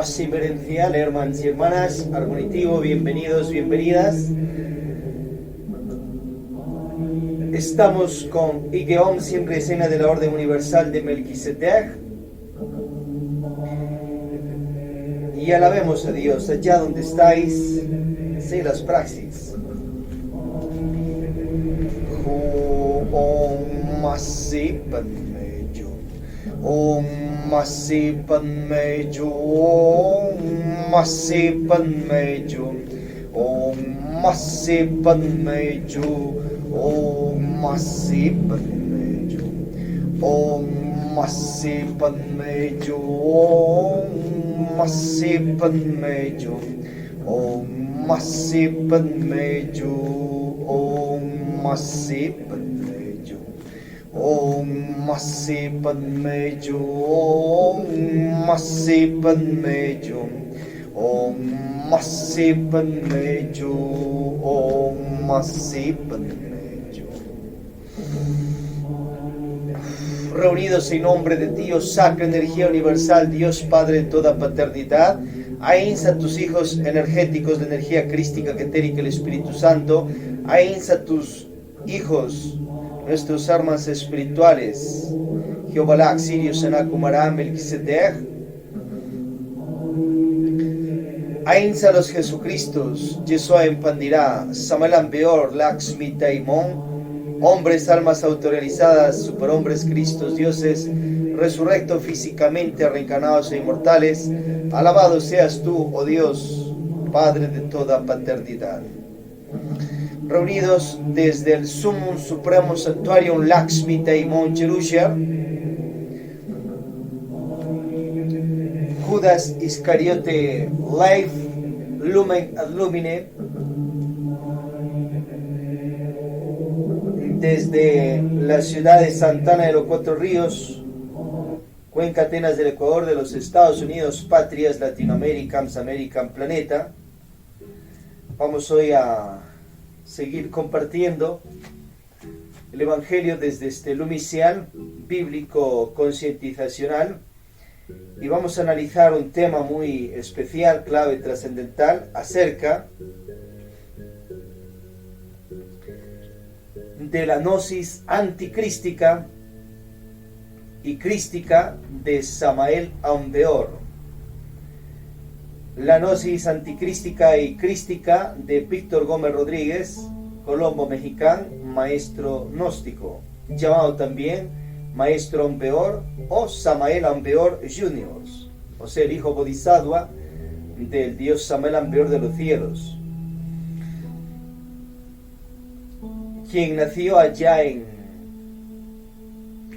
paz y beneficia, hermanos y hermanas, armonitivo, bienvenidos, bienvenidas. Estamos con Igeom, siempre escena de la Orden Universal de Melquisedec. Y alabemos a Dios, allá donde estáis, sé las praxis. Om Masi Padme Hum. Om Masi Padme Hum. Om Masi Padme Hum. Om Masi Padme Hum. Om Masi Padme Hum. Om Masi Padme Hum. Om Masi Padme Hum. Om Masi Padme Hum. Om Masi Padme Hum. Om Masi Padme Hum. Om Masi Padme Hum. Om Masi Padme Hum. Om Masi Padme Hum. Reunidos en nombre de Dios, sacra energía universal, Dios Padre de toda paternidad, ahínza a tus hijos energéticos de energía crística, etérica, el Espíritu Santo, ahínza a tus hijos, nuestros armas espirituales, Jehová, Sirius, Anakumara, Melquisedec, ahínza a los Jesucristos, Yeshua Empandirá, Samael Beor, Lakshmi Daimon, hombres, almas autorrealizadas, superhombres, Cristos, dioses, resurrectos físicamente, reencarnados e inmortales. Alabado seas tú, oh Dios, Padre de toda paternidad. Reunidos desde el Sumum Supremo Santuarium Lakshmi Daimon Jerusha, Judas Iscariote Life Lumen ad Lumine, desde la ciudad de Santana de los Cuatro Ríos, Cuenca Atenas del Ecuador, de los Estados Unidos, patrias Latinoamérica, América, planeta. Vamos hoy a seguir compartiendo el Evangelio desde este lumicial bíblico concientizacional, y vamos a analizar un tema muy especial, clave, trascendental, acerca de la gnosis anticrística y crística de Samael Aun Weor. La gnosis anticrística y crística de Víctor Gómez Rodríguez, Colombo mexicano, maestro gnóstico, llamado también maestro Aun Weor o Samael Aun Weor Jr., o sea, el hijo bodhisattva del dios Samael Aun Weor de los cielos, quien nació allá en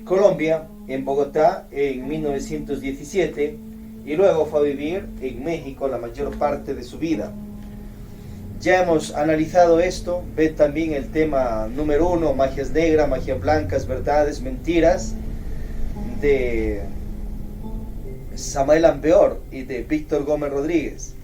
Colombia, en Bogotá, en 1917, y luego fue a vivir en México la mayor parte de su vida. Ya hemos analizado esto. Ve también el tema número 1, magias negras, magias blancas, verdades, mentiras, de Samael Aun Weor y de Víctor Gómez Rodríguez.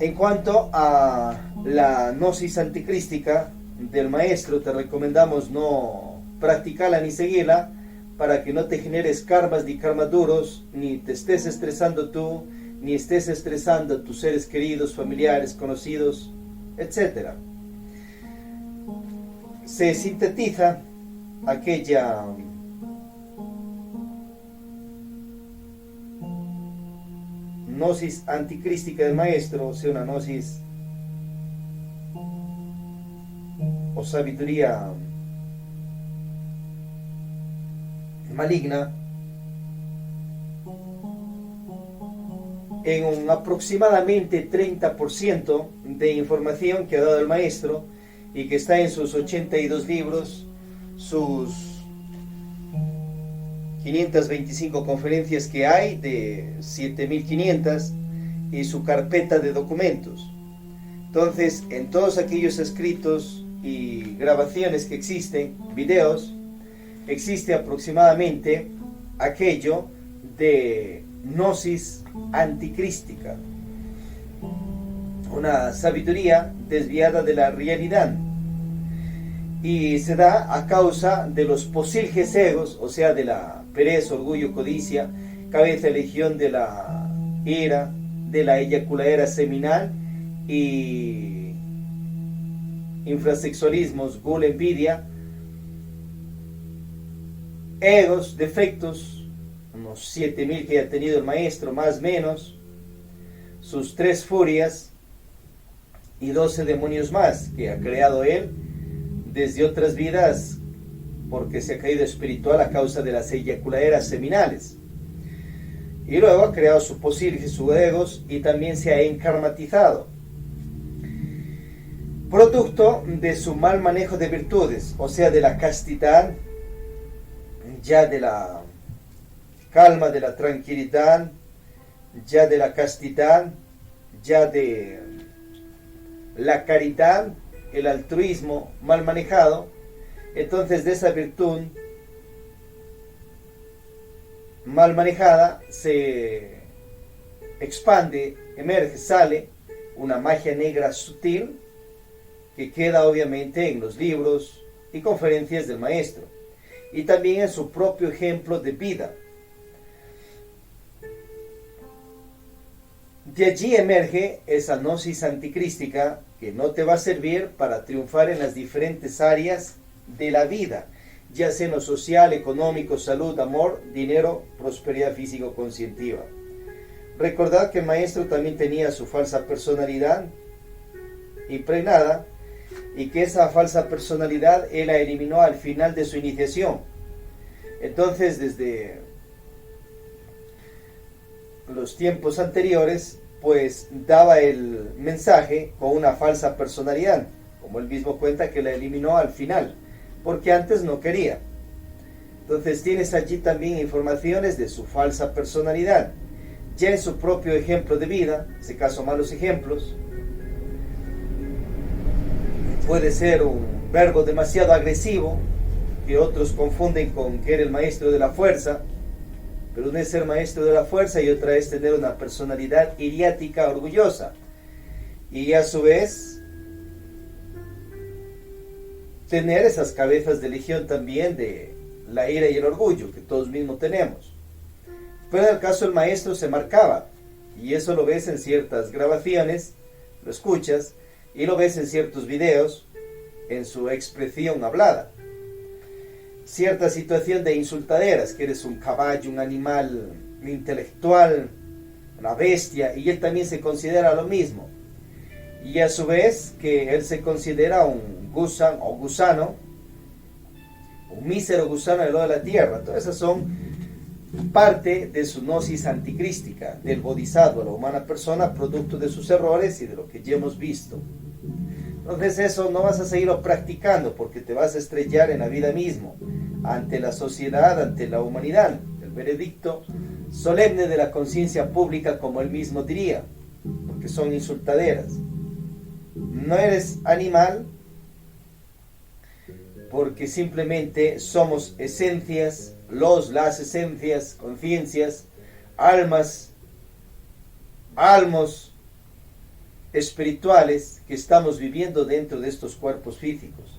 En cuanto a la gnosis anticrística del maestro, te recomendamos no practicarla ni seguirla, para que no te generes karmas ni karmas duros, ni te estés estresando tú, ni estés estresando a tus seres queridos, familiares, conocidos, etc. Se sintetiza aquella gnosis anticrística del maestro, o sea, una gnosis o sabiduría maligna, en un aproximadamente 30% de información que ha dado el maestro y que está en sus 82 libros, sus 525 conferencias que hay, de 7500, y su carpeta de documentos. Entonces, en todos aquellos escritos y grabaciones que existen, videos, existe aproximadamente aquello de gnosis anticrística, una sabiduría desviada de la realidad, y se da a causa de los posilges egos, o sea, de la pereza, orgullo, codicia, cabeza de legión de la ira, de la eyaculadera seminal y infrasexualismos, gula, envidia, egos, defectos, unos 7000 que ha tenido el maestro, más o menos, sus 3 furias y 12 demonios más que ha creado él desde otras vidas, porque se ha caído espiritual a causa de las eyaculaderas seminales. Y luego ha creado su posilge, sus egos, y también se ha enkarmatizado, producto de su mal manejo de virtudes, o sea, de la castidad, ya de la calma, de la tranquilidad, ya de la castidad, ya de la caridad, el altruismo mal manejado. Entonces de esa virtud mal manejada se expande, emerge, sale una magia negra sutil que queda obviamente en los libros y conferencias del maestro y también en su propio ejemplo de vida. De allí emerge esa gnosis anticrística que no te va a servir para triunfar en las diferentes áreas de la vida, ya sea en lo social, económico, salud, amor, dinero, prosperidad físico-conscientiva. Recordad que el maestro también tenía su falsa personalidad impregnada y que esa falsa personalidad él la eliminó al final de su iniciación. Entonces, desde los tiempos anteriores, pues daba el mensaje con una falsa personalidad, como él mismo cuenta que la eliminó al final, porque antes no quería. Entonces tienes allí también informaciones de su falsa personalidad, ya en su propio ejemplo de vida, en este caso malos ejemplos. Puede ser un verbo demasiado agresivo, que otros confunden con que era el maestro de la fuerza, pero uno es ser maestro de la fuerza y otra es tener una personalidad iriática, orgullosa, y a su vez tener esas cabezas de legión también de la ira y el orgullo que todos mismos tenemos. Pero en el caso del maestro se marcaba, y eso lo ves en ciertas grabaciones, lo escuchas, y lo ves en ciertos videos, en su expresión hablada. Cierta situación de insultaderas, que eres un caballo, un animal intelectual, una bestia, y él también se considera lo mismo. Y a su vez que él se considera un gusano, un mísero gusano de la tierra. Todas esas son parte de su gnosis anticrística, del bodhisattva, la humana persona, producto de sus errores y de lo que ya hemos visto. Entonces eso no vas a seguirlo practicando porque te vas a estrellar en la vida mismo, ante la sociedad, ante la humanidad. El veredicto solemne de la conciencia pública, como él mismo diría, porque son insultaderas. No eres animal porque simplemente somos esencias, las esencias, conciencias, almas espirituales que estamos viviendo dentro de estos cuerpos físicos.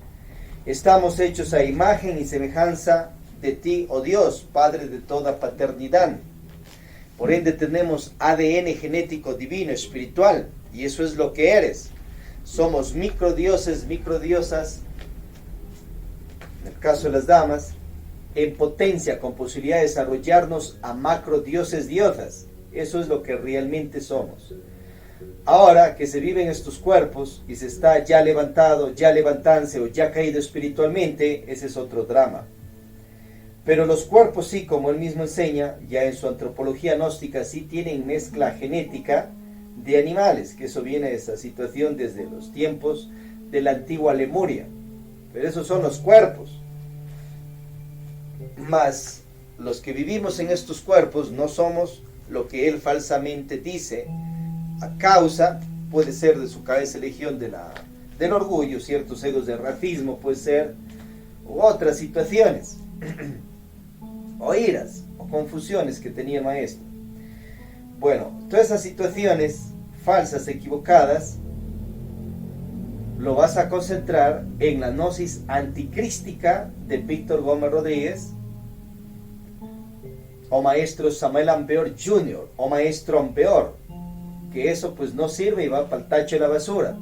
Estamos hechos a imagen y semejanza de ti, oh Dios, Padre de toda paternidad. Por ende tenemos ADN genético divino, espiritual, y eso es lo que eres. Somos microdioses, microdiosas, en el caso de las damas, en potencia, con posibilidad de desarrollarnos a macrodioses, diosas. Eso es lo que realmente somos. Ahora que se viven estos cuerpos y se está ya levantado, ya levantándose o ya caído espiritualmente, ese es otro drama. Pero los cuerpos sí, como él mismo enseña, ya en su antropología gnóstica, sí tienen mezcla genética de animales, que eso viene de esa situación desde los tiempos de la antigua Lemuria. Pero esos son los cuerpos. Más los que vivimos en estos cuerpos no somos lo que él falsamente dice, a causa, puede ser de su cabeza legión del orgullo, ciertos egos de racismo, puede ser, u otras situaciones, o iras, o confusiones que tenía el maestro. Bueno, todas esas situaciones falsas, equivocadas, lo vas a concentrar en la gnosis anticrística de Víctor Gómez Rodríguez, o maestro Samuel Ampeor Jr. o maestro Ampeor, que eso pues no sirve y va para el tacho de la basura,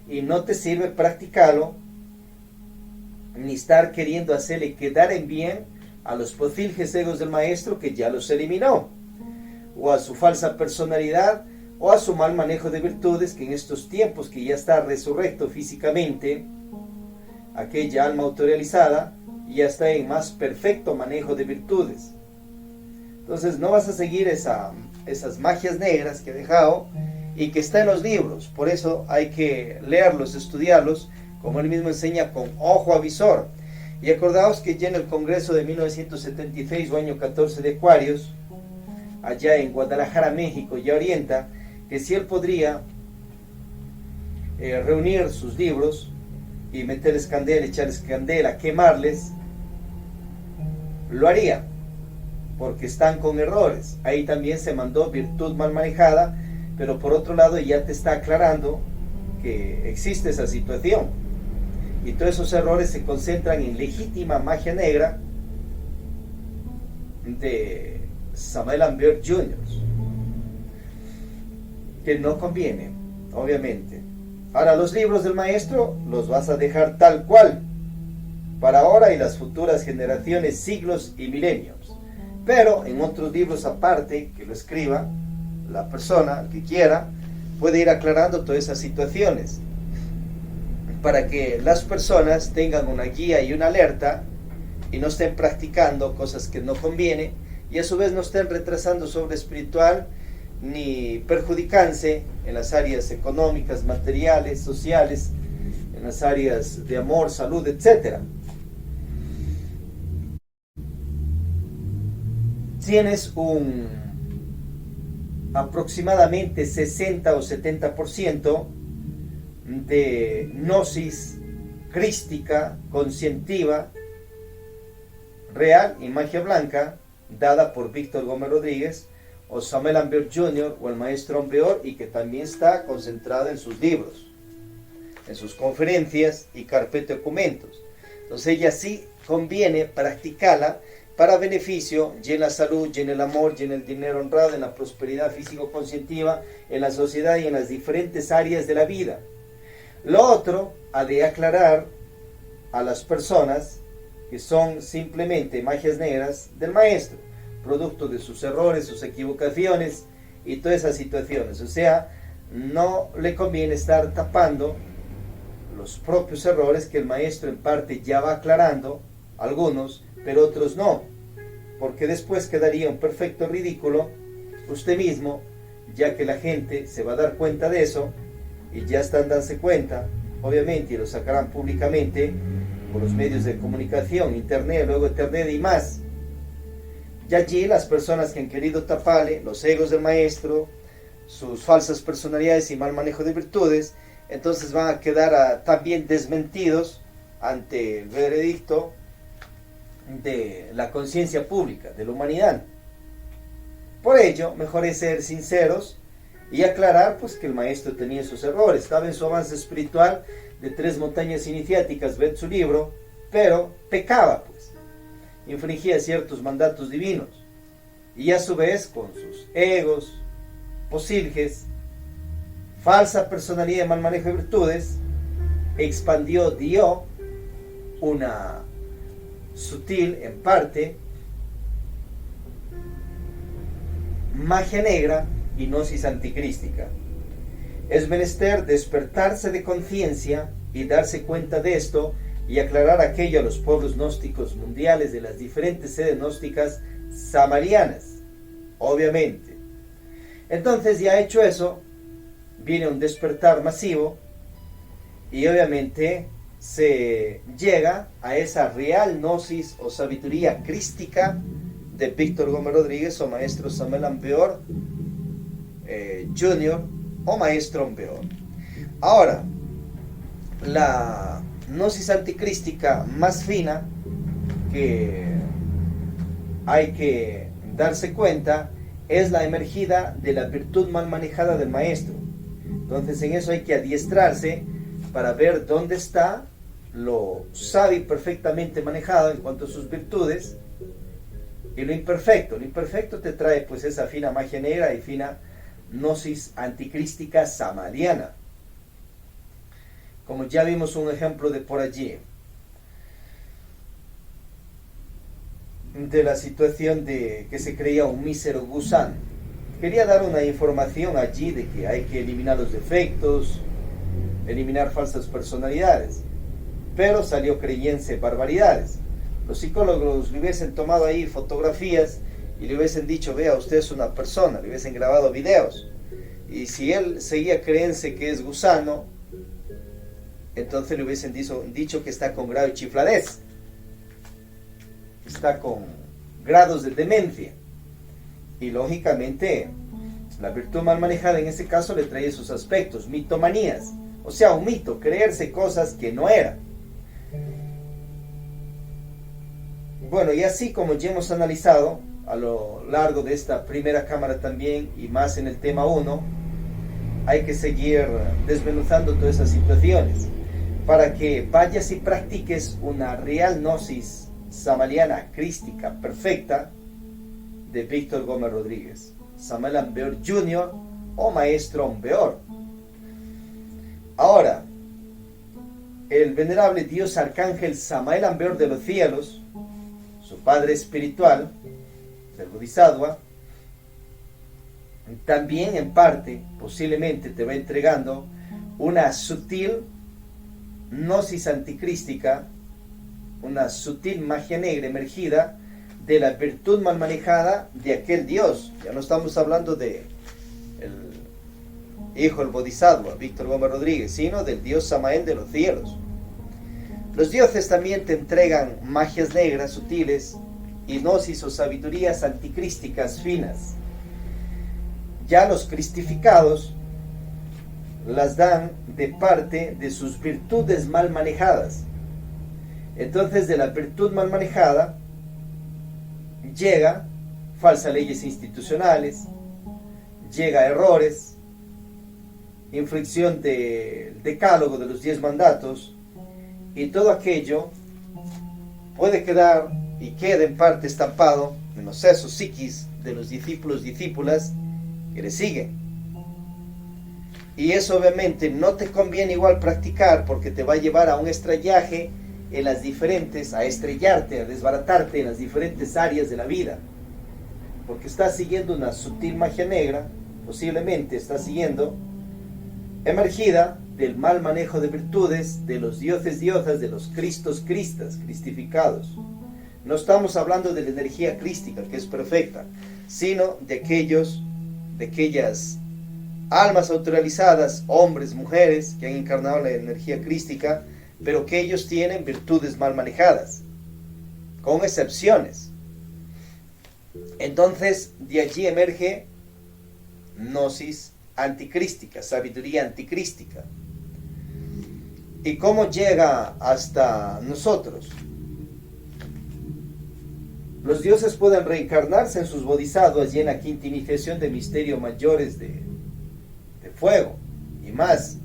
y no te sirve practicarlo ni estar queriendo hacerle quedar en bien a los posilges egos del maestro que ya los eliminó, o a su falsa personalidad, o a su mal manejo de virtudes, que en estos tiempos que ya está resurrecto físicamente, aquella alma autorrealizada ya está en más perfecto manejo de virtudes. Entonces no vas a seguir esas magias negras que he dejado y que está en los libros. Por eso hay que leerlos, estudiarlos, como él mismo enseña, con ojo avisor. Y acordaos que ya en el Congreso de 1976 o año 14 de Acuarios, allá en Guadalajara, México, ya orienta que si él podría reunir sus libros y meterles candela, echarles candela, quemarles, lo haría, porque están con errores. Ahí también se mandó virtud mal manejada, pero por otro lado ya te está aclarando que existe esa situación, y todos esos errores se concentran en legítima magia negra de Samuel Ampeor Jr., que no conviene, obviamente. Ahora, los libros del maestro los vas a dejar tal cual para ahora y las futuras generaciones, siglos y milenios, pero en otros libros aparte que lo escriba la persona que quiera, puede ir aclarando todas esas situaciones para que las personas tengan una guía y una alerta y no estén practicando cosas que no conviene, y a su vez no estén retrasando su obra espiritual ni perjudicándose en las áreas económicas, materiales, sociales, en las áreas de amor, salud, etc. Tienes un aproximadamente 60 o 70% de gnosis crística, conscientiva, real y magia blanca, dada por Víctor Gómez Rodríguez o Samuel Ampeor Jr. o el maestro Ampeor, y que también está concentrada en sus libros, en sus conferencias y carpeta de documentos. Entonces ella sí conviene practicarla para beneficio, y en la salud, y en el amor, y en el dinero honrado, en la prosperidad físico-conscientiva, en la sociedad y en las diferentes áreas de la vida. Lo otro, ha de aclarar a las personas que son simplemente magias negras del maestro, producto de sus errores, sus equivocaciones y todas esas situaciones. O sea, no le conviene estar tapando los propios errores que el maestro en parte ya va aclarando, algunos, pero otros no, porque después quedaría un perfecto ridículo usted mismo, ya que la gente se va a dar cuenta de eso, y ya están dándose cuenta, obviamente, y lo sacarán públicamente por los medios de comunicación, internet, luego internet y más. Y allí las personas que han querido taparle los egos del maestro, sus falsas personalidades y mal manejo de virtudes, entonces van a quedar también desmentidos ante el veredicto de la conciencia pública, de la humanidad. Por ello, mejor es ser sinceros y aclarar pues que el maestro tenía sus errores, estaba en su avance espiritual de 3 montañas iniciáticas, ved su libro, pero pecaba pues, infringía ciertos mandatos divinos, y a su vez con sus egos, posilges, falsa personalidad y mal manejo de virtudes, dio una sutil, en parte, magia negra y gnosis anticrística. Es menester despertarse de conciencia y darse cuenta de esto y aclarar aquello a los pueblos gnósticos mundiales de las diferentes sedes gnósticas samarianas, obviamente. Entonces, ya hecho eso, viene un despertar masivo y obviamente se llega a esa real gnosis o sabiduría crística de Víctor Gómez Rodríguez o maestro Samuel Ampeor Jr. o maestro Ampeor. Ahora, la gnosis anticrística más fina que hay que darse cuenta es la emergida de la virtud mal manejada del maestro. Entonces en eso hay que adiestrarse para ver dónde está lo sabio y perfectamente manejado en cuanto a sus virtudes, y lo imperfecto te trae pues esa fina magia negra y fina gnosis anticrística samaliana, como ya vimos un ejemplo de por allí, de la situación de que se creía un mísero gusano. Quería dar una información allí de que hay que eliminar los defectos, eliminar falsas personalidades, pero salió creyéndose barbaridades. Los psicólogos le hubiesen tomado ahí fotografías y le hubiesen dicho, vea, usted es una persona, le hubiesen grabado videos, y si él seguía creyéndose que es gusano, entonces le hubiesen dicho que está con grado de chifladez, está con grados de demencia, y lógicamente la virtud mal manejada en este caso le trae esos aspectos, mitomanías, o sea, un mito, creerse cosas que no eran. Bueno, y así como ya hemos analizado a lo largo de esta primera cámara también, y más en el tema 1, hay que seguir desmenuzando todas esas situaciones para que vayas y practiques una real gnosis samaliana crística perfecta de Víctor Gómez Rodríguez, Samael Aun Weor Jr. o Maestro Aun Weor. Ahora, el venerable Dios Arcángel Samael Aun Weor de los cielos, su padre espiritual, el Bodhisattva, también en parte, posiblemente te va entregando una sutil gnosis anticrística, una sutil magia negra emergida de la virtud mal manejada de aquel Dios. Ya no estamos hablando de el hijo del Bodhisattva, Víctor Gómez Rodríguez, sino del Dios Samael de los cielos. Los dioses también te entregan magias negras sutiles y gnosis o sabidurías anticrísticas finas. Ya los cristificados las dan de parte de sus virtudes mal manejadas. Entonces, de la virtud mal manejada llega falsas leyes institucionales, llega errores, infracción del decálogo de los 10 mandatos, y todo aquello puede quedar y queda en parte estampado en los sesos psiquis de los discípulos, discípulas que le siguen. Y eso obviamente no te conviene igual practicar, porque te va a llevar a un estrellaje en las diferentes, a estrellarte, a desbaratarte en las diferentes áreas de la vida, porque estás siguiendo una sutil magia negra, posiblemente estás siguiendo emergida del mal manejo de virtudes de los dioses, diosas, de los cristos, cristas, cristificados. No estamos hablando de la energía crística, que es perfecta, sino de aquellas almas autorrealizadas, hombres, mujeres, que han encarnado la energía crística, pero que ellos tienen virtudes mal manejadas, con excepciones. Entonces, de allí emerge gnosis anticrística, sabiduría anticrística. ¿Y cómo llega hasta nosotros? Los dioses pueden reencarnarse en sus bodhisattvas y en la quinta iniciación de misterios mayores de fuego y más.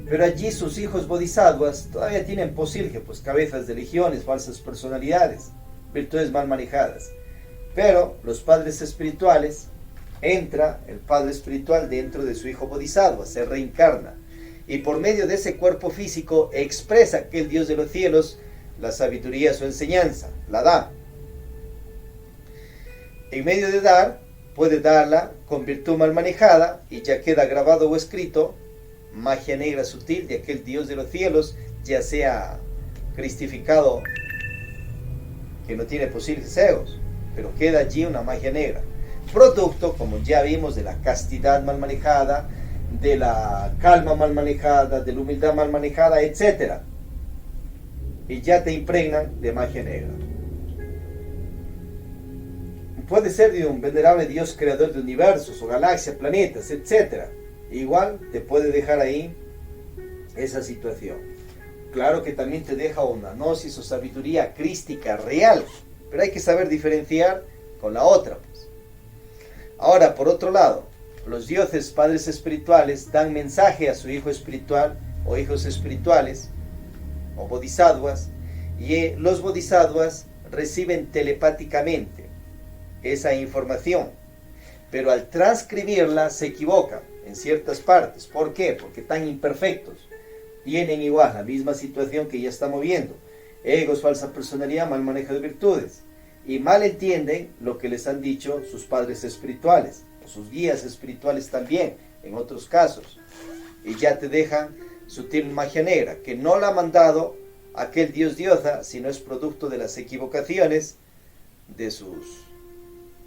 Pero allí sus hijos bodhisattvas todavía tienen posilge, pues cabezas de legiones, falsas personalidades, virtudes mal manejadas. Pero los padres espirituales, entra el padre espiritual dentro de su hijo bodhisattva, se reencarna, y por medio de ese cuerpo físico expresa que el Dios de los cielos, la sabiduría, su enseñanza, la da. En medio de dar, puede darla con virtud mal manejada, y ya queda grabado o escrito magia negra sutil de aquel Dios de los cielos, ya sea cristificado, que no tiene posibles egos, pero queda allí una magia negra, producto, como ya vimos, de la castidad mal manejada, de la calma mal manejada, de la humildad mal manejada, etc. Y ya te impregnan de magia negra. Puede ser de un venerable Dios creador de universos o galaxias, planetas, etc. Igual te puede dejar ahí esa situación. Claro que también te deja una gnosis o sabiduría crística real, pero hay que saber diferenciar con la otra, pues. Ahora, por otro lado, los dioses padres espirituales dan mensaje a su hijo espiritual o hijos espirituales o bodhisattvas, y los bodhisattvas reciben telepáticamente esa información, pero al transcribirla se equivocan en ciertas partes. ¿Por qué? Porque están imperfectos. Tienen igual la misma situación que ya estamos viendo: egos, falsa personalidad, mal manejo de virtudes, y mal entienden lo que les han dicho sus padres espirituales, o sus guías espirituales también, en otros casos, y ya te dejan sutil magia negra, que no la ha mandado aquel dios diosa, sino es producto de las equivocaciones de sus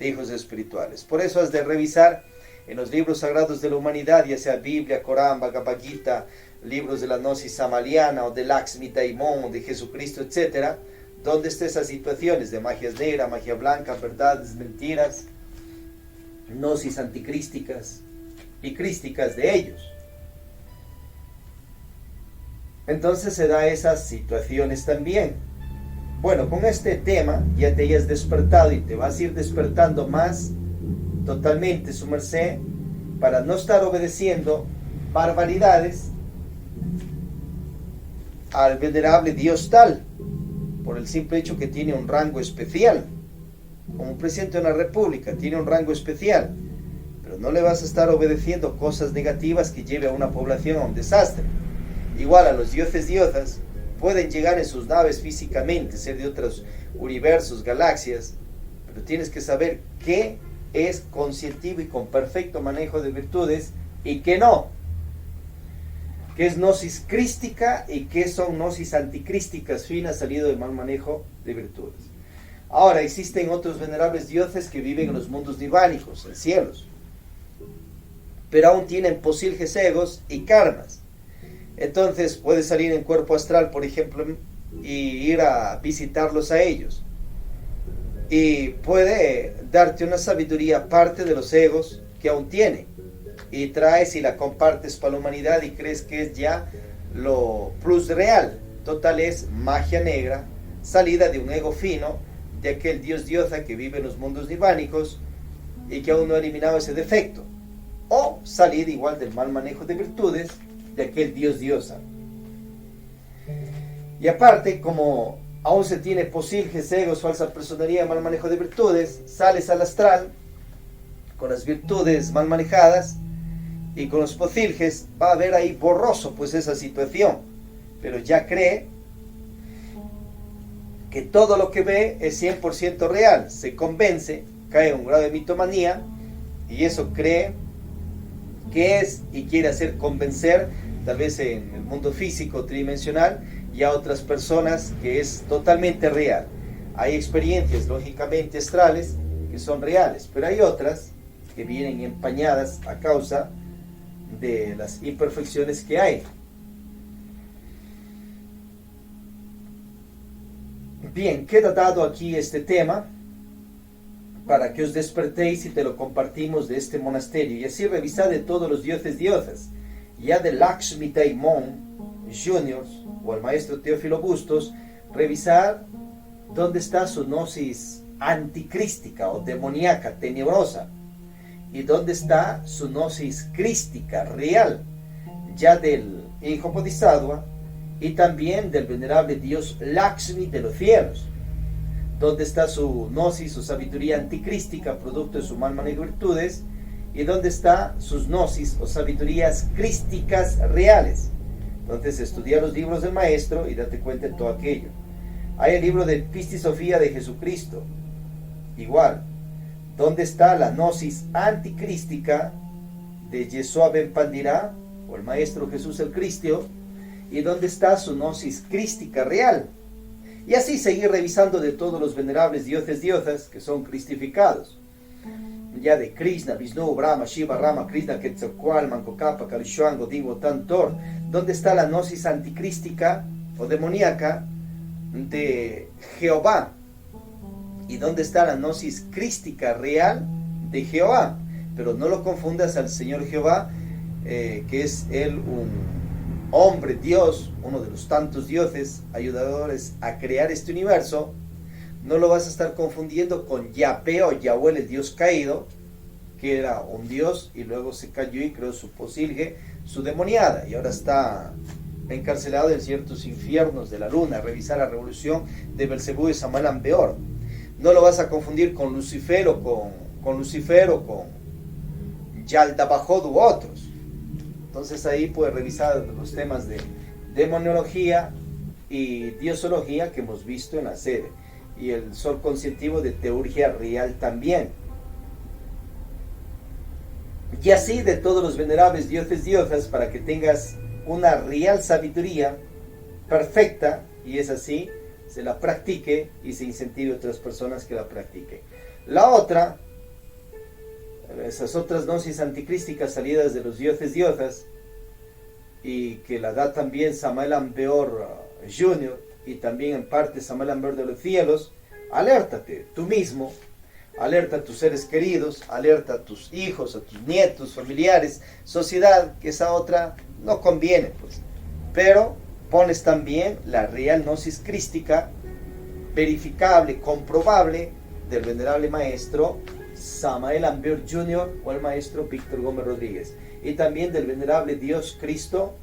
hijos espirituales. Por eso has de revisar en los libros sagrados de la humanidad, ya sea Biblia, Corán, Bhagavad Gita, libros de la Gnosis Samaliana, o de Lakshmi Daimon, o de Jesucristo, etc., donde están esas situaciones de magia negra, magia blanca, verdades, mentiras, gnosis anticrísticas y crísticas de ellos. Entonces se da esas situaciones también. Bueno, con este tema ya te hayas despertado y te vas a ir despertando más totalmente, su merced, para no estar obedeciendo barbaridades al venerable Dios tal, por el simple hecho que tiene un rango especial. Como presidente de una república tiene un rango especial, pero no le vas a estar obedeciendo cosas negativas que lleve a una población a un desastre. Igual a los dioses diosas pueden llegar en sus naves físicamente, ser de otros universos, galaxias, pero tienes que saber qué es conscientivo y con perfecto manejo de virtudes y qué no. Qué es gnosis crística y qué son gnosis anticrísticas finas, salido del mal manejo de virtudes. Ahora, existen otros venerables dioses que viven en los mundos nirvánicos, en cielos, pero aún tienen posilges egos y karmas. Entonces puedes salir en cuerpo astral, por ejemplo, y ir a visitarlos a ellos, y puede darte una sabiduría aparte de los egos que aún tienen, y traes y la compartes para la humanidad y crees que es ya lo plus real. Total, es magia negra salida de un ego fino de aquel dios diosa que vive en los mundos nirvánicos y que aún no ha eliminado ese defecto, o salida igual del mal manejo de virtudes de aquel dios diosa. Y aparte, como aún se tiene posilges, egos, falsa personalidad, mal manejo de virtudes, sales al astral con las virtudes mal manejadas y con los posilges, va a ver ahí borroso pues esa situación, pero ya cree que todo lo que ve es 100% real, se convence, cae en un grado de mitomanía, y eso cree que es, y quiere hacer convencer, tal vez en el mundo físico tridimensional, y a otras personas que es totalmente real. Hay experiencias lógicamente astrales que son reales, pero hay otras que vienen empañadas a causa de las imperfecciones que hay. Bien, queda dado aquí este tema para que os despertéis y te lo compartimos de este monasterio, y así revisad de todos los dioses diosas, ya de Lakshmi Daimon Juniors o el maestro Teófilo Bustos, revisar dónde está su gnosis anticrística o demoníaca, tenebrosa, y dónde está su gnosis crística, real, ya del hijo Bodhisattva y también del venerable dios Lakshmi de los cielos. Dónde está su gnosis o sabiduría anticrística, producto de su mal manejo de virtudes, y dónde está sus gnosis o sabidurías crísticas reales. Entonces estudia los libros del maestro y date cuenta de todo aquello. Hay el libro de Pistisofía de Jesucristo, igual. ¿Dónde está la gnosis anticrística de Yeshua Ben Pandira, o el Maestro Jesús el Cristo? ¿Y dónde está su gnosis crística real? Y así seguir revisando de todos los venerables dioses diosas que son cristificados. Ya de Krishna, Vishnu, Brahma, Shiva, Rama, Krishna, Quetzalcóatl, Manco-Cápac, Kalshuang, Godin, Wotan, Thor. ¿Dónde está la gnosis anticrística o demoníaca de Jehová? ¿Y dónde está la gnosis crística real de Jehová? Pero no lo confundas al Señor Jehová, que es él un hombre, Dios, uno de los tantos dioses ayudadores a crear este universo. No lo vas a estar confundiendo con Yahvé o Yahweh, el Dios caído, que era un Dios y luego se cayó y creó su posilge, su demoniada, y ahora está encarcelado en ciertos infiernos de la luna, revisar la revolución de Belcebú y Samael Peor. No lo vas a confundir con Lucifer o con Yaldabaoth u otros. Entonces ahí puedes revisar los temas de demonología y diosología que hemos visto en la sede, y el sol conscientivo de teurgia real también. Y así de todos los venerables dioses diosas, para que tengas una real sabiduría perfecta, y es así, se la practique y se incentive a otras personas que la practiquen. La otra, esas otras gnosis anticrísticas salidas de los dioses diosas, y que la da también Samael Peor Jr., y también en parte Samael Peor de los cielos, alértate tú mismo, alerta a tus seres queridos, alerta a tus hijos, a tus nietos, familiares, sociedad, que esa otra no conviene, pues. Pero pones también la real gnosis crística, verificable, comprobable, del venerable maestro Samael Peor Jr. o el maestro Víctor Gómez Rodríguez, y también del venerable Dios Cristo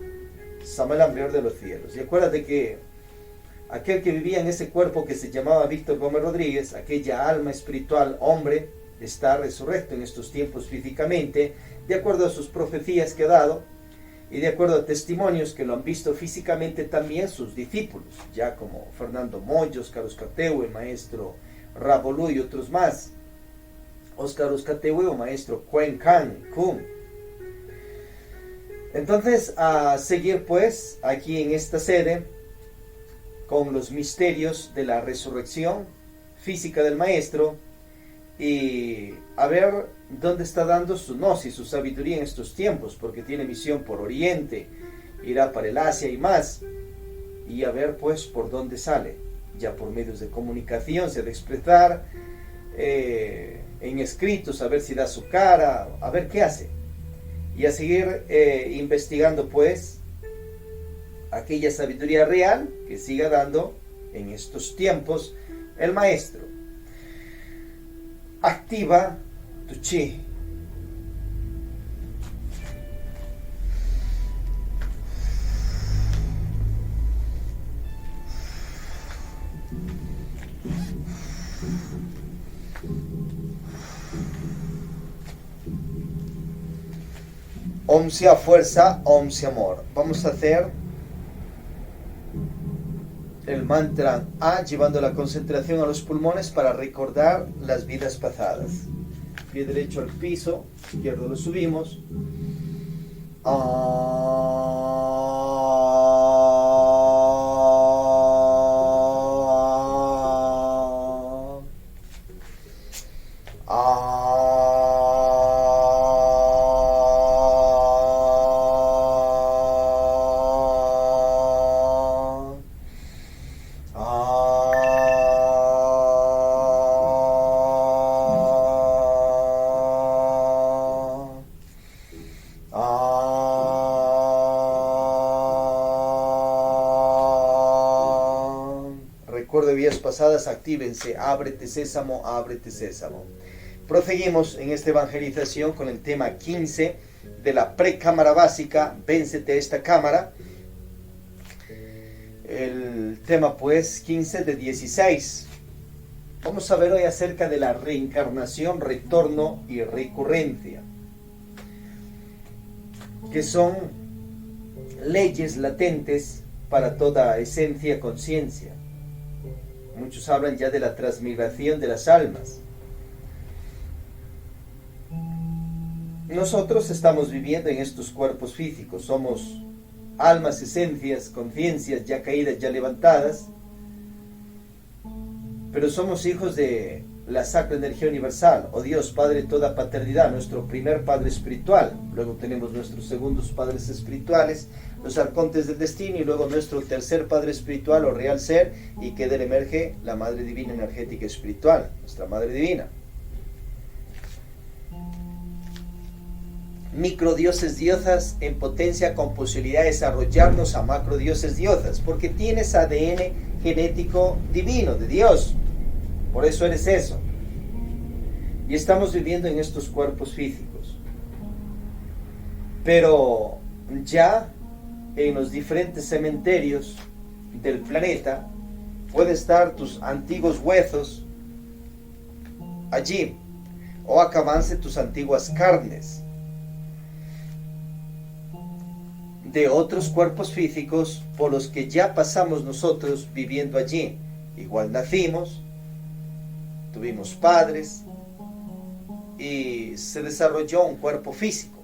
Samael Peor de los cielos. Y acuérdate que aquel que vivía en ese cuerpo que se llamaba Víctor Gómez Rodríguez, aquella alma espiritual, hombre, está resurrecto en estos tiempos físicamente, de acuerdo a sus profecías que ha dado, y de acuerdo a testimonios que lo han visto físicamente también sus discípulos, ya como Fernando Moyo, Óscar Uzcategui, el maestro Rabolú y otros más. Óscar Uzcategui o maestro Kuen Kun. Entonces, a seguir pues aquí en esta sede con los misterios de la resurrección física del maestro, y a ver dónde está dando su gnosis, su sabiduría en estos tiempos, porque tiene misión por Oriente, irá para el Asia y más, y a ver pues por dónde sale, ya por medios de comunicación se ha de expresar, en escritos, a ver si da su cara, a ver qué hace, y a seguir investigando pues aquella sabiduría real que siga dando en estos tiempos el maestro. Activa tu chi. Om sea fuerza, Om sea amor. Vamos a hacer el mantra A, llevando la concentración a los pulmones para recordar las vidas pasadas. Pie derecho al piso, izquierdo lo subimos. Pasadas, actívense, ábrete sésamo, ábrete sésamo. Proseguimos en esta evangelización con el tema 15 de la precámara básica, véncete esta cámara. El tema pues 15 de 16. Vamos a ver hoy acerca de la reencarnación, retorno y recurrencia, que son leyes latentes para toda esencia, conciencia. Muchos hablan ya de la transmigración de las almas. Nosotros estamos viviendo en estos cuerpos físicos, somos almas, esencias, conciencias ya caídas, ya levantadas, pero somos hijos de la Sacra Energía Universal, o Dios Padre de toda paternidad, nuestro primer Padre espiritual. Luego tenemos nuestros segundos Padres espirituales, los arcontes del destino, y luego nuestro tercer Padre espiritual o real ser, y que de él emerge la Madre Divina Energética Espiritual, nuestra Madre Divina. Microdioses diosas en potencia con posibilidad de desarrollarnos a macrodioses diosas, porque tienes ADN genético divino de Dios, por eso eres eso. Y estamos viviendo en estos cuerpos físicos, pero ya en los diferentes cementerios del planeta, pueden estar tus antiguos huesos allí, o acabanse tus antiguas carnes de otros cuerpos físicos por los que ya pasamos nosotros viviendo allí. Igual nacimos, tuvimos padres y se desarrolló un cuerpo físico.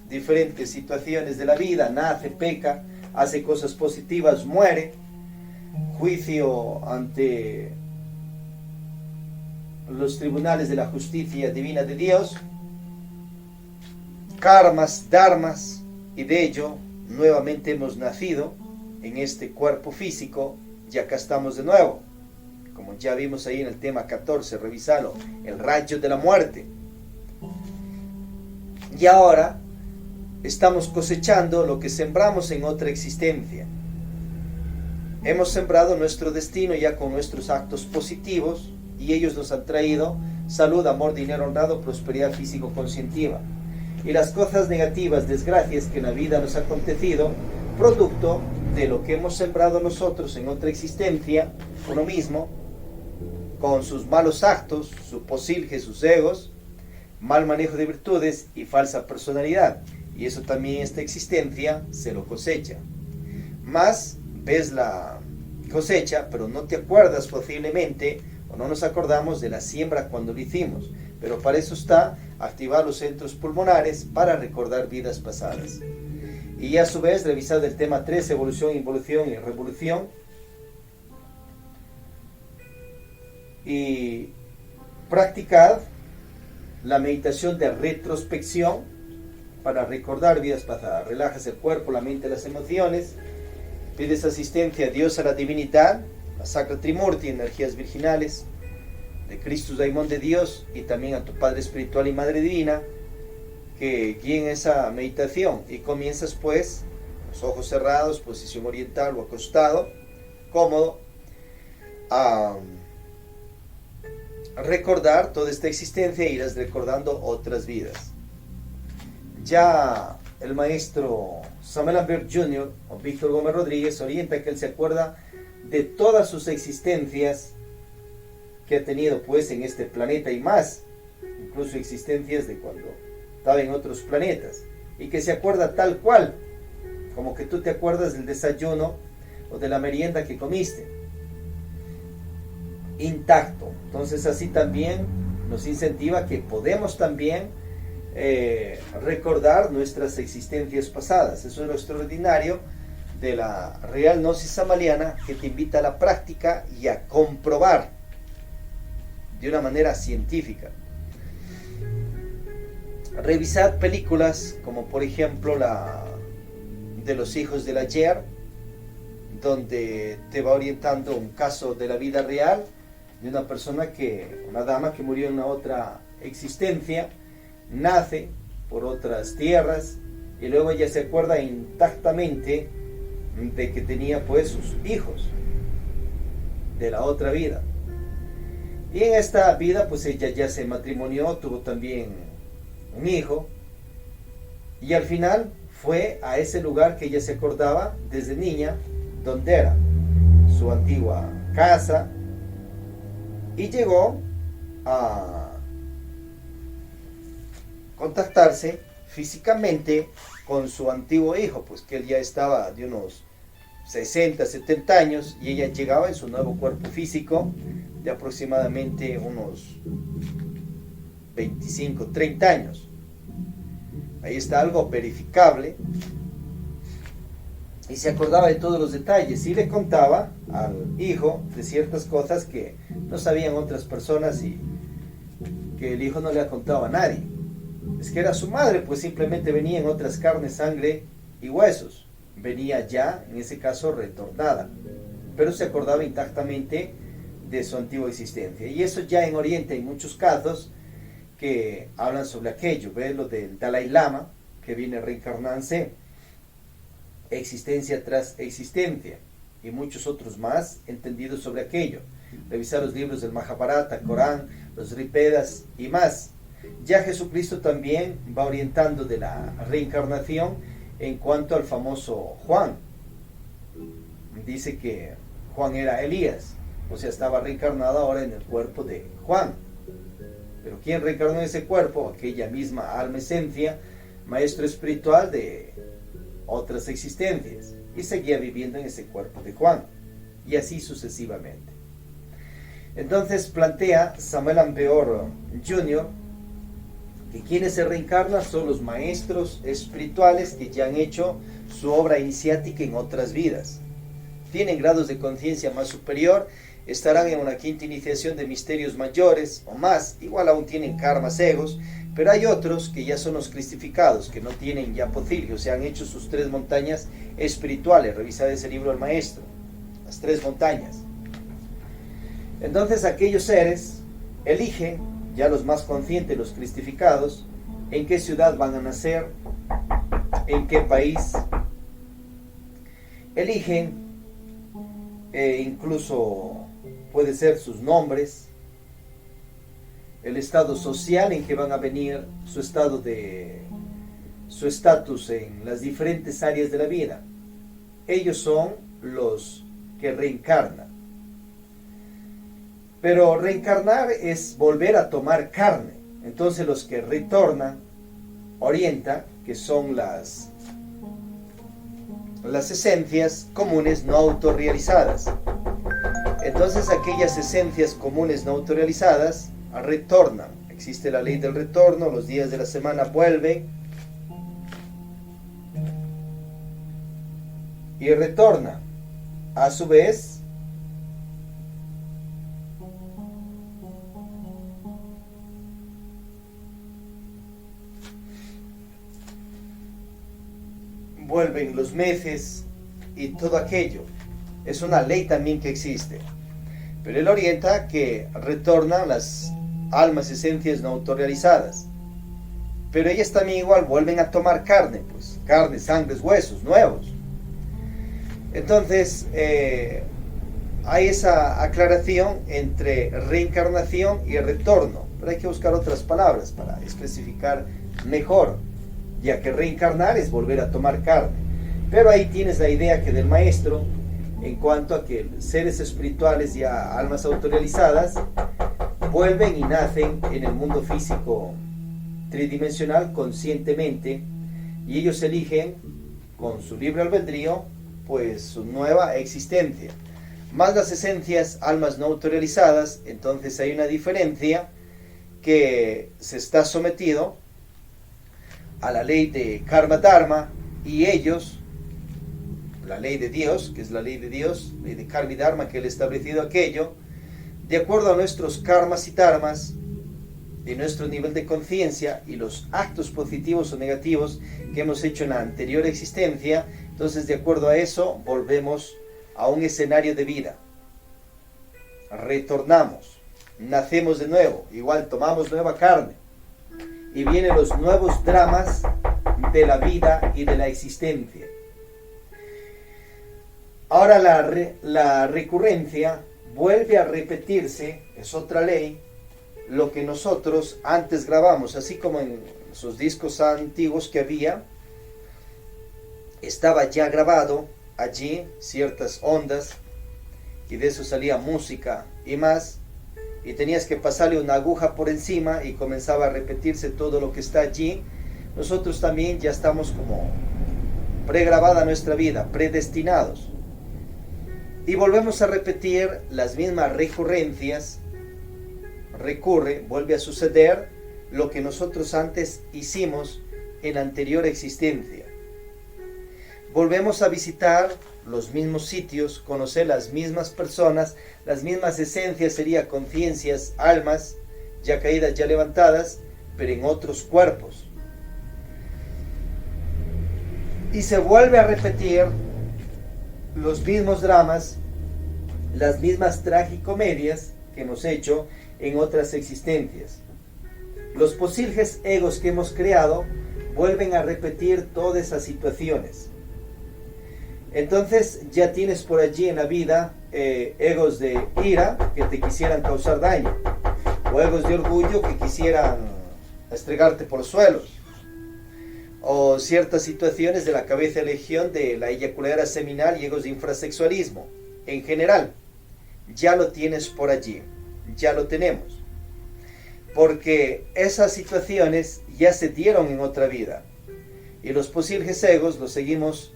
Diferentes situaciones de la vida, nace, peca, hace cosas positivas, muere, juicio ante los tribunales de la justicia divina de Dios, karmas, dharmas, y de ello nuevamente hemos nacido en este cuerpo físico y acá estamos de nuevo. Como ya vimos ahí en el tema 14, revisalo, el rayo de la muerte. Y ahora estamos cosechando lo que sembramos en otra existencia. Hemos sembrado nuestro destino ya con nuestros actos positivos y ellos nos han traído salud, amor, dinero honrado, prosperidad físico-conscientiva. Y las cosas negativas, desgracias que en la vida nos ha acontecido, producto de lo que hemos sembrado nosotros en otra existencia, uno mismo, con sus malos actos, su posilge, sus egos, mal manejo de virtudes y falsa personalidad. Y eso también esta existencia se lo cosecha. Más ves la cosecha, pero no te acuerdas posiblemente, o no nos acordamos de la siembra cuando lo hicimos. Pero para eso está activar los centros pulmonares para recordar vidas pasadas. Y a su vez revisar el tema 3, evolución, involución y revolución. Y practicar la meditación de retrospección para recordar vidas pasadas. Relajas el cuerpo, la mente, las emociones. Pides asistencia a Dios, a la divinidad, a Sacra Trimurti, energías virginales, de Cristo Daimon de Dios, y también a tu Padre Espiritual y Madre Divina, que guíen esa meditación. Y comienzas pues, los ojos cerrados, posición oriental o acostado, cómodo, a recordar toda esta existencia e irás recordando otras vidas. Ya el maestro Samuel Ambert Jr. o Víctor Gómez Rodríguez orienta que él se acuerda de todas sus existencias que ha tenido pues en este planeta y más, incluso existencias de cuando estaba en otros planetas, y que se acuerda tal cual, como que tú te acuerdas del desayuno o de la merienda que comiste, intacto. Entonces así también nos incentiva que podemos también recordar nuestras existencias pasadas. Eso es lo extraordinario de la Real Gnosis Samaliana, que te invita a la práctica y a comprobar de una manera científica. Revisar películas como por ejemplo la de los hijos del ayer, donde te va orientando un caso de la vida real de una persona una dama que murió en una otra existencia, nace por otras tierras y luego ella se acuerda intactamente de que tenía pues sus hijos de la otra vida. Y en esta vida pues ella ya se matrimonió, tuvo también un hijo, y al final fue a ese lugar que ella se acordaba desde niña, donde era su antigua casa, y llegó a contactarse físicamente con su antiguo hijo, pues que él ya estaba de unos 60, 70 años, y ella llegaba en su nuevo cuerpo físico de aproximadamente unos 25, 30 años. Ahí está algo verificable. Y se acordaba de todos los detalles y le contaba al hijo de ciertas cosas que no sabían otras personas y que el hijo no le ha contado a nadie. Es que era su madre, pues simplemente venía en otras carnes, sangre y huesos. Venía ya, en ese caso, retornada, pero se acordaba intactamente de su antigua existencia. Y eso ya en Oriente hay muchos casos que hablan sobre aquello. ¿Ves? Lo del Dalai Lama, que viene a reencarnarse existencia tras existencia, y muchos otros más entendidos sobre aquello. Revisar los libros del Mahabharata, Corán, los Ripedas y más. Ya Jesucristo también va orientando de la reencarnación en cuanto al famoso Juan. Dice que Juan era Elías, o sea, estaba reencarnado ahora en el cuerpo de Juan. Pero ¿quién reencarnó en ese cuerpo? Aquella misma alma esencia, maestro espiritual de otras existencias, y seguía viviendo en ese cuerpo de Juan, y así sucesivamente. Entonces plantea Samuel Ampeor Jr. que quienes se reencarnan son los maestros espirituales que ya han hecho su obra iniciática en otras vidas. Tienen grados de conciencia más superior, estarán en una quinta iniciación de misterios mayores o más, igual aún tienen karmas egos, pero hay otros que ya son los cristificados, que no tienen ya pothilgyo, o sea, han hecho sus 3 montañas espirituales. Revisad ese libro del maestro, las 3 montañas. Entonces aquellos seres eligen, ya los más conscientes, los cristificados, en qué ciudad van a nacer, en qué país. Eligen incluso puede ser sus nombres, el estado social en que van a venir, su estatus en las diferentes áreas de la vida. Ellos son los que reencarnan. Pero reencarnar es volver a tomar carne. Entonces los que retornan, orientan, que son las esencias comunes no autorrealizadas. Entonces aquellas esencias comunes no autorrealizadas retornan. Existe la ley del retorno, los días de la semana vuelven y retornan. A su vez, vuelven los meses y todo aquello. Es una ley también que existe. Pero él orienta que retornan las almas, esencias no autorrealizadas. Pero ellas también igual vuelven a tomar carne, pues carne, sangre, huesos nuevos. Entonces, hay esa aclaración entre reencarnación y retorno. Pero hay que buscar otras palabras para especificar mejor, ya que reencarnar es volver a tomar carne. Pero ahí tienes la idea que del maestro, en cuanto a que seres espirituales ya almas autorrealizadas vuelven y nacen en el mundo físico tridimensional conscientemente, y ellos eligen con su libre albedrío pues su nueva existencia. Más las esencias almas no autorrealizadas, entonces hay una diferencia, que se está sometido a la ley de karma dharma, y ellos, la ley de Dios, que es la ley de Dios, ley de karma y dharma, que él ha establecido aquello, de acuerdo a nuestros karmas y dharmas, de nuestro nivel de conciencia y los actos positivos o negativos que hemos hecho en la anterior existencia. Entonces, de acuerdo a eso, volvemos a un escenario de vida, retornamos, nacemos de nuevo, igual tomamos nueva carne, y vienen los nuevos dramas de la vida y de la existencia. Ahora la recurrencia vuelve a repetirse, es otra ley, lo que nosotros antes grabamos, así como en esos discos antiguos que había, estaba ya grabado allí ciertas ondas, y de eso salía música y más, y tenías que pasarle una aguja por encima y comenzaba a repetirse todo lo que está allí. Nosotros también ya estamos como pregrabada nuestra vida, predestinados. Y volvemos a repetir las mismas recurrencias, vuelve a suceder lo que nosotros antes hicimos en la anterior existencia. Volvemos a visitar los mismos sitios, conocer las mismas personas, las mismas esencias, sería conciencias, almas, ya caídas, ya levantadas, pero en otros cuerpos. Y se vuelve a repetir los mismos dramas, las mismas tragicomedias que hemos hecho en otras existencias. Los posibles egos que hemos creado vuelven a repetir todas esas situaciones. Entonces ya tienes por allí en la vida egos de ira que te quisieran causar daño, o egos de orgullo que quisieran estregarte por los suelos, o ciertas situaciones de la cabeza de legión de la eyaculadora seminal y egos de infrasexualismo. En general, ya lo tienes por allí, ya lo tenemos. Porque esas situaciones ya se dieron en otra vida. Y los posibles egos los seguimos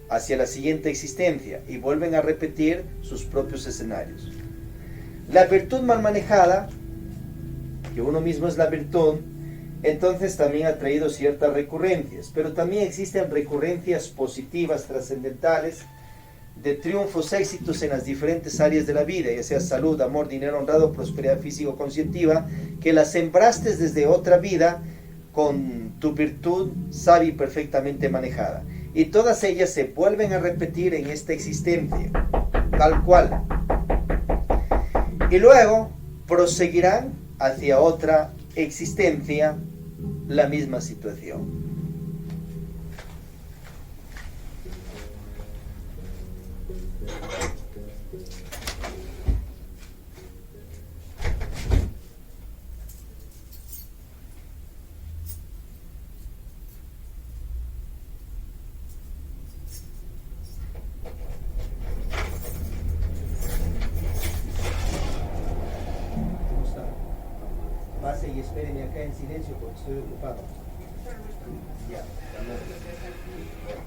hacia la siguiente existencia y vuelven a repetir sus propios escenarios. La virtud mal manejada, que uno mismo es la virtud, entonces también ha traído ciertas recurrencias, pero también existen recurrencias positivas, trascendentales, de triunfos, éxitos en las diferentes áreas de la vida, ya sea salud, amor, dinero, honrado, prosperidad físico-conscientiva, que las sembraste desde otra vida con tu virtud sabia y perfectamente manejada. Y todas ellas se vuelven a repetir en esta existencia, tal cual. Y luego proseguirán hacia otra existencia la misma situación. Pase y espérenme acá en silencio porque estoy ocupado. Ya, hasta luego.